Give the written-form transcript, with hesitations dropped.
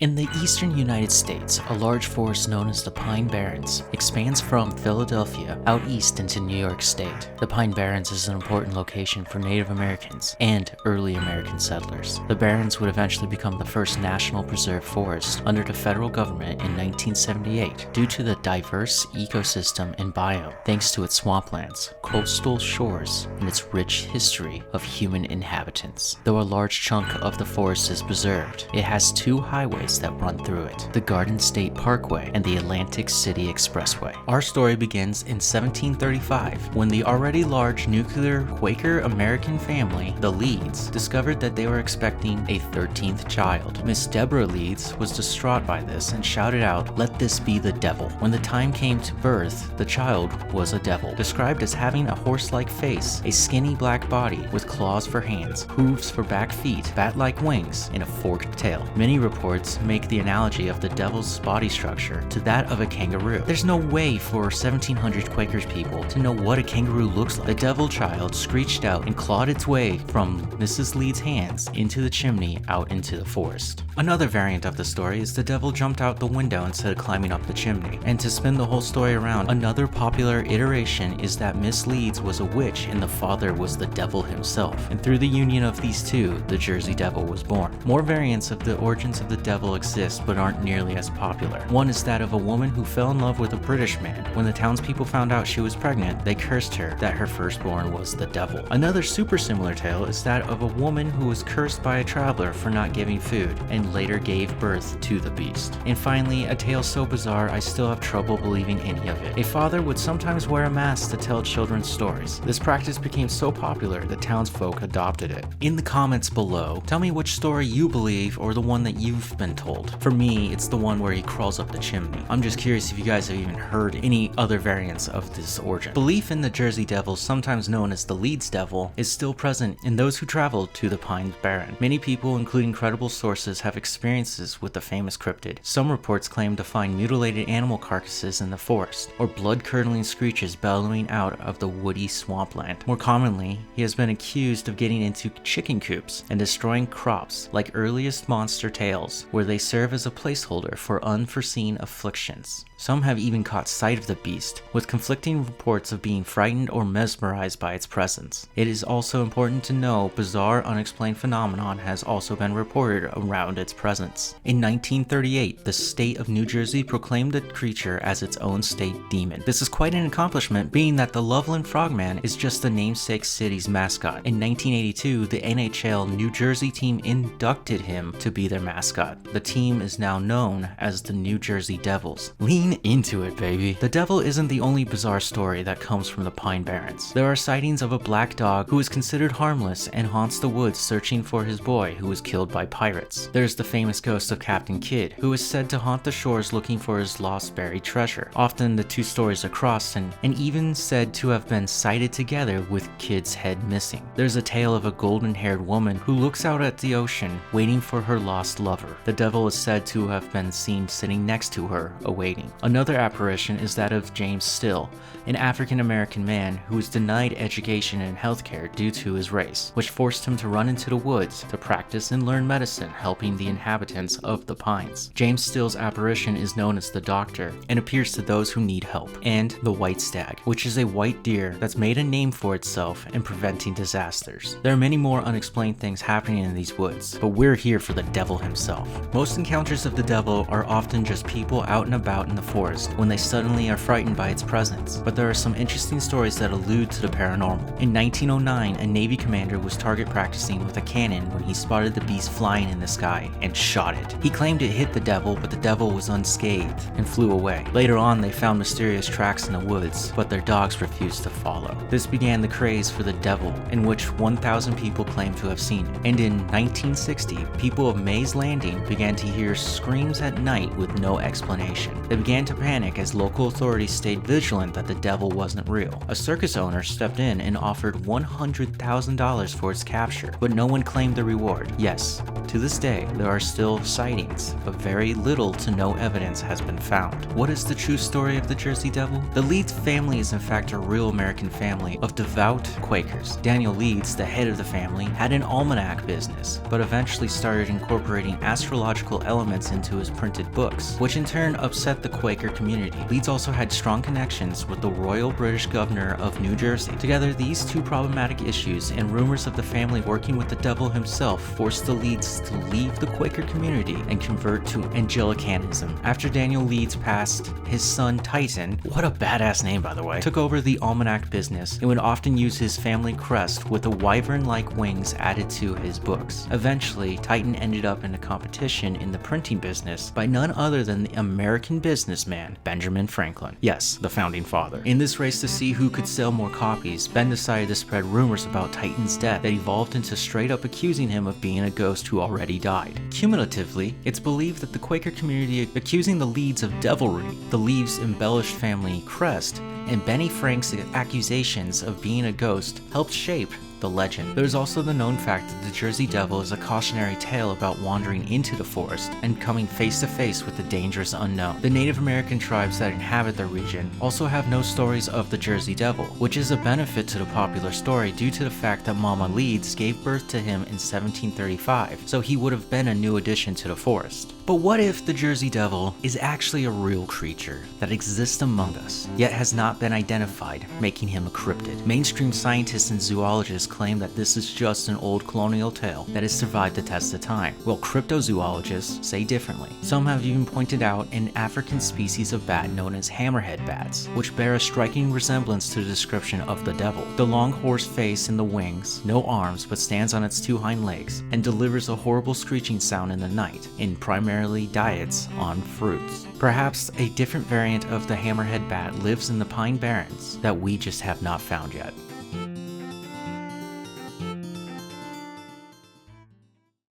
In the eastern United States, a large forest known as the Pine Barrens expands from Philadelphia out east into New York State. The Pine Barrens is an important location for Native Americans and early American settlers. The Barrens would eventually become the first national preserve forest under the federal government in 1978 due to the diverse ecosystem and biome thanks to its swamplands, coastal shores, and its rich history of human inhabitants. Though a large chunk of the forest is preserved, it has two highways that run through it, the Garden State Parkway and the Atlantic City Expressway. Our story begins in 1735 when the already large nuclear Quaker American family, the Leeds, discovered that they were expecting a 13th child. Miss Deborah Leeds was distraught by this and shouted out, "Let this be the devil." When the time came to birth, the child was a devil, described as having a horse-like face, a skinny black body with claws for hands, hooves for back feet, bat-like wings, and a forked tail. Many reports make the analogy of the devil's body structure to that of a kangaroo. There's no way for 1700 Quakers people to know what a kangaroo looks like. The devil child screeched out and clawed its way from Mrs. Leeds' hands into the chimney out into the forest. Another variant of the story is the devil jumped out the window instead of climbing up the chimney. And to spin the whole story around, another popular iteration is that Miss Leeds was a witch and the father was the devil himself. And through the union of these two, the Jersey Devil was born. More variants of the origins of the devil exist but aren't nearly as popular. One is that of a woman who fell in love with a British man. When the townspeople found out she was pregnant, they cursed her that her firstborn was the devil. Another super similar tale is that of a woman who was cursed by a traveler for not giving food and later gave birth to the beast. And finally, a tale so bizarre I still have trouble believing any of it. A father would sometimes wear a mask to tell children's stories. This practice became so popular that townsfolk adopted it. In the comments below, tell me which story you believe or the one that you've been told. For me, it's the one where he crawls up the chimney. I'm just curious if you guys have even heard any other variants of this origin. Belief in the Jersey Devil, sometimes known as the Leeds Devil, is still present in those who traveled to the Pine Barren. Many people, including credible sources, have experiences with the famous cryptid. Some reports claim to find mutilated animal carcasses in the forest, or blood-curdling screeches bellowing out of the woody swampland. More commonly, he has been accused of getting into chicken coops and destroying crops like earliest monster tales, where they serve as a placeholder for unforeseen afflictions. Some have even caught sight of the beast, with conflicting reports of being frightened or mesmerized by its presence. It is also important to know bizarre unexplained phenomenon has also been reported around its presence. In 1938, the state of New Jersey proclaimed the creature as its own state demon. This is quite an accomplishment, being that the Loveland Frogman is just the namesake city's mascot. In 1982, the NHL New Jersey team inducted him to be their mascot. The team is now known as the New Jersey Devils. Lean into it, baby. The devil isn't the only bizarre story that comes from the Pine Barrens. There are sightings of a black dog who is considered harmless and haunts the woods searching for his boy who was killed by pirates. There's the famous ghost of Captain Kidd, who is said to haunt the shores looking for his lost buried treasure. Often the two stories are crossed and even said to have been sighted together with Kidd's head missing. There's a tale of a golden-haired woman who looks out at the ocean waiting for her lost lover. The devil is said to have been seen sitting next to her, awaiting. Another apparition is that of James Still, an African-American man who was denied education and healthcare due to his race, which forced him to run into the woods to practice and learn medicine, helping the inhabitants of the pines. James Still's apparition is known as the Doctor and appears to those who need help, and the White Stag, which is a white deer that's made a name for itself in preventing disasters. There are many more unexplained things happening in these woods, but we're here for the devil himself. Most encounters of the devil are often just people out and about in the forest when they suddenly are frightened by its presence, but there are some interesting stories that allude to the paranormal. In 1909, a Navy commander was target practicing with a cannon when he spotted the beast flying in the sky and shot it. He claimed it hit the devil, but the devil was unscathed and flew away. Later on, they found mysterious tracks in the woods, but their dogs refused to follow. This began the craze for the devil, in which 1,000 people claimed to have seen it. And in 1960, people of Mays Landing began to hear screams at night with no explanation. They began began to panic as local authorities stayed vigilant that the devil wasn't real. A circus owner stepped in and offered $100,000 for its capture, but no one claimed the reward. Yes, to this day, there are still sightings, but very little to no evidence has been found. What is the true story of the Jersey Devil? The Leeds family is in fact a real American family of devout Quakers. Daniel Leeds, the head of the family, had an almanac business, but eventually started incorporating astrological elements into his printed books, which in turn upset the Quaker community. Leeds also had strong connections with the Royal British Governor of New Jersey. Together, these two problematic issues and rumors of the family working with the devil himself forced the Leeds to leave the Quaker community and convert to Anglicanism. After Daniel Leeds passed, his son Titan, what a badass name by the way, took over the almanac business and would often use his family crest with the wyvern-like wings added to his books. Eventually, Titan ended up in a competition in the printing business by none other than the American businessman Benjamin Franklin. Yes, the founding father. In this race to see who could sell more copies, Ben decided to spread rumors about Titan's death that evolved into straight up accusing him of being a ghost who already died. Cumulatively, it's believed that the Quaker community accusing the Leeds of devilry, the Leeds embellished family crest, and Benny Frank's accusations of being a ghost helped shape the legend. There's also the known fact that the Jersey Devil is a cautionary tale about wandering into the forest and coming face to face with the dangerous unknown. The Native American tribes that inhabit the region also have no stories of the Jersey Devil, which is a benefit to the popular story due to the fact that Mama Leeds gave birth to him in 1735, so he would have been a new addition to the forest. But what if the Jersey Devil is actually a real creature that exists among us, yet has not been identified, making him a cryptid? Mainstream scientists and zoologists claim that this is just an old colonial tale that has survived the test of time, while cryptozoologists say differently. Some have even pointed out an African species of bat known as hammerhead bats, which bear a striking resemblance to the description of the devil. The long horse face and the wings, no arms but stands on its two hind legs, and delivers a horrible screeching sound in the night, and primarily diets on fruits. Perhaps a different variant of the hammerhead bat lives in the Pine Barrens that we just have not found yet.